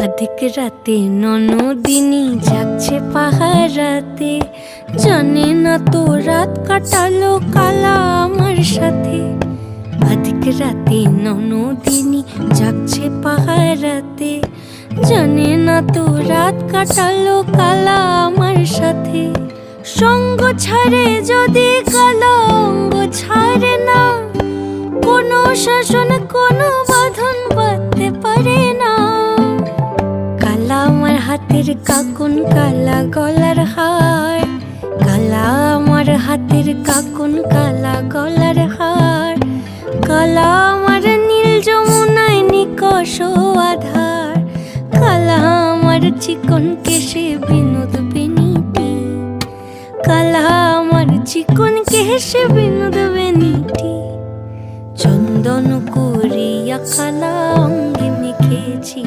अधिक राते ননদিনী যাচ্ছে পাহারাতে, জানে না তো রাত কাটালো কালা আমার সাথে। अधिक রাতে ননদিনী যাচ্ছে পাহারাতে, জানে না তো রাত কাটালো কালা আমার সাথে। সঙ্গ ছাড়ে যদি কালা অঙ্গ ছাড়ে না, কোনো শাসন কোনো বাঁধন বাঁধতে পারে না। কালা আমার হাতের কাকুন কালা গলার হার, কালা আমার হাতের কাকুন কালা গলার হার। কালা আমার নীল যমুনায় নিকষ আধার, কালা আমার চিকন কেশে বিনোদ বেনিটি, কালা আমার চিকন কেশে বিনোদ বেনিটি। চন্দন করিয়া কালা অঙ্গে মেখেছি।